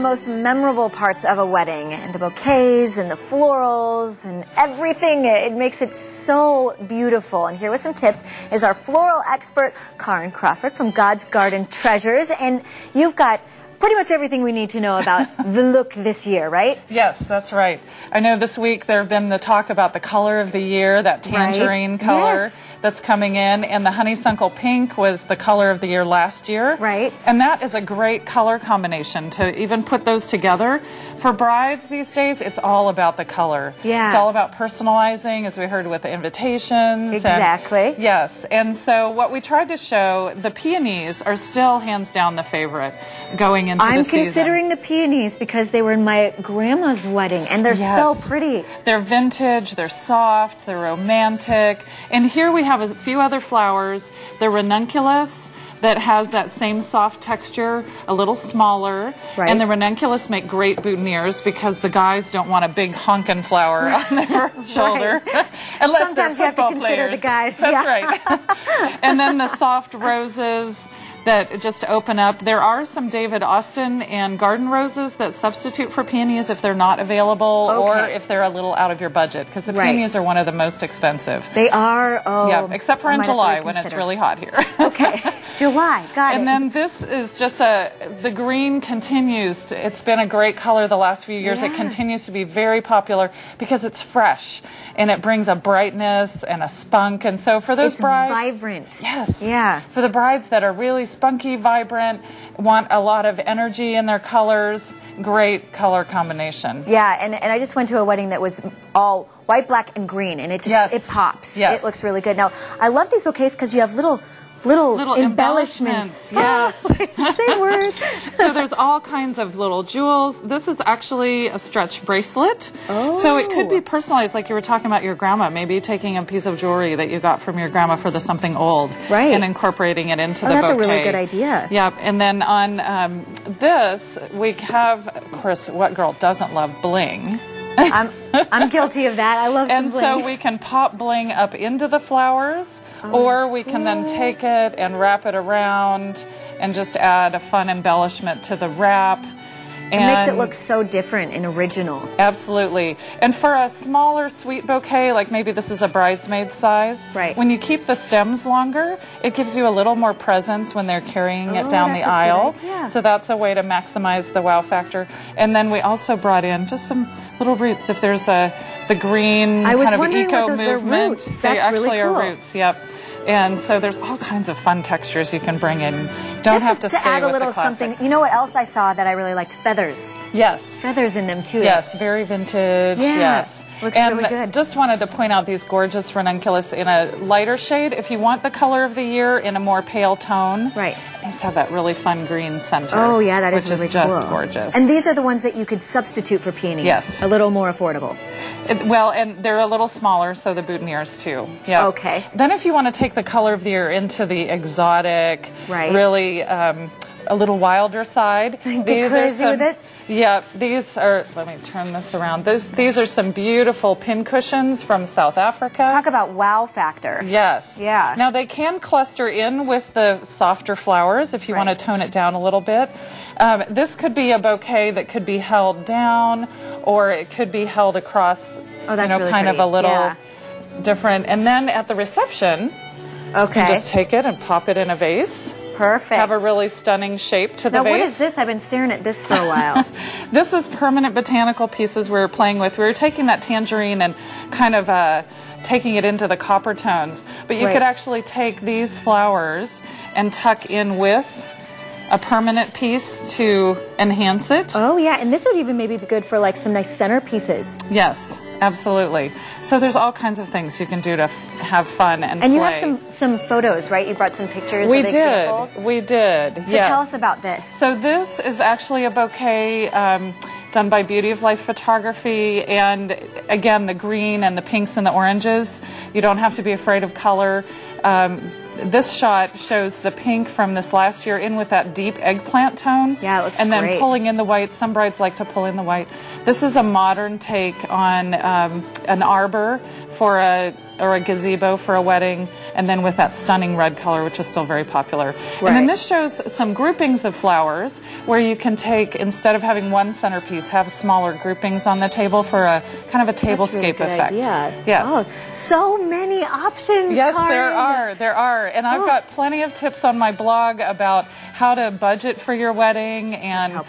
most memorable parts of a wedding, and the bouquets and the florals and everything. It makes it so beautiful. And here with some tips is our floral expert, Karin Crawford from God's Garden Treasures. And you've got pretty much everything we need to know about the look this year, right? Yes, that's right. I know this week there have been the talk about the color of the year, that tangerine color. Yes. That's coming in, and the honeysuckle pink was the color of the year last year. Right. And that is a great color combination to even put those together. For brides these days, it's all about the color. Yeah. It's all about personalizing, as we heard with the invitations. Exactly. And, yes. And so what we tried to show, the peonies are still hands down the favorite going into the season. I'm considering the peonies because they were in my grandma's wedding, and they're so pretty. They're vintage, they're soft, they're romantic. And here we have a few other flowers. The ranunculus that has that same soft texture, a little smaller. Right. And the ranunculus make great boutonnieres because the guys don't want a big honkin' flower on their shoulder. Unless sometimes they're you have to football consider players. the guys. That's right. And then the soft roses that just open up. There are some David Austin and garden roses that substitute for peonies if they're not available or if they're a little out of your budget, because the peonies are one of the most expensive. They are. Oh, yeah, except for in July when it's really hot here. Okay, July, got it. And then this is just the green continues. It's been a great color the last few years. It continues to be very popular because it's fresh and it brings a brightness and a spunk. And so for those brides, vibrant. Yes. Yeah. For the brides that are really spunky, vibrant, want a lot of energy in their colors, great color combination. Yeah, and I just went to a wedding that was all white, black, and green, and it just it pops. Yes. It looks really good. Now, I love these bouquets because you have little embellishments. Yes. Same word. So there's all kinds of little jewels. This is actually a stretch bracelet. Oh. So it could be personalized, like you were talking about your grandma, maybe taking a piece of jewelry that you got from your grandma for the something old. Right. And incorporating it into the that's bouquet. a really good idea. Yep. And then on this, we have, of course, what girl doesn't love bling? I'm guilty of that. I love some bling. And so we can pop bling up into the flowers, or we can then take it and wrap it around and just add a fun embellishment to the wrap. It makes it look so different and original. Absolutely. And for a smaller sweet bouquet, like maybe this is a bridesmaid size, when you keep the stems longer, it gives you a little more presence when they're carrying it down the aisle. So that's a way to maximize the wow factor. And then we also brought in just some little roots. If there's the green kind of eco movement, they actually are roots. Yep. And so there's all kinds of fun textures you can bring in. Don't have to stay add a with little the classic. something. You know what else I saw that I really liked? Feathers. Yes. Feathers in them too. Yes, very vintage. Yes. Looks and really good. Just wanted to point out these gorgeous ranunculus in a lighter shade. If you want the color of the year in a more pale tone. Right. These have that really fun green center. Oh yeah, that is really cool. Which is just gorgeous. And these are the ones that you could substitute for peonies. Yes. A little more affordable. Well, and they're a little smaller, so the boutonnieres too. Yeah. Okay. Then if you want to take the color of the year into the exotic, really a little wilder side. Get crazy with it? Yeah, these are, let me turn this around. These are some beautiful pin cushions from South Africa. Talk about wow factor. Yes. Yeah. Now they can cluster in with the softer flowers if you want to tone it down a little bit. This could be a bouquet that could be held down, or it could be held across, really kind of a little different. And then at the reception, you can just take it and pop it in a vase. Perfect. Have a really stunning shape to the vase. Now, what is this? I've been staring at this for a while. This is permanent botanical pieces we were playing with. We were taking that tangerine and kind of taking it into the copper tones. But you could actually take these flowers and tuck in with a permanent piece to enhance it. Oh, yeah. And this would even maybe be good for like some nice centerpieces. Yes. Absolutely. So there's all kinds of things you can do to have fun and play. And you have some photos, right? You brought some pictures of examples. We did. So tell us about this. So this is actually a bouquet done by Beauty of Life Photography, and again, the green and the pinks and the oranges. You don't have to be afraid of color. this shot shows the pink from this last year in with that deep eggplant tone. Yeah, it looks and great. then pulling in the white. Some brides like to pull in the white. This is a modern take on an arbor for or a gazebo for a wedding, and then with that stunning red color, which is still very popular. Right. And then this shows some groupings of flowers where you can take, instead of having one centerpiece, have smaller groupings on the table for a kind of a tablescape effect. Idea. Yes. Oh, so many options. Yes, Karin. there are. And I've got plenty of tips on my blog about how to budget for your wedding and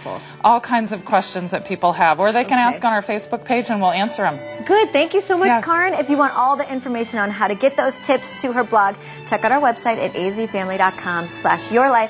all kinds of questions that people have. Or they can ask on our Facebook page and we'll answer them. Good. Thank you so much, Yes. Karin. If you want all the information on how to get those tips to her blog, check out our website at azfamily.com/yourlife.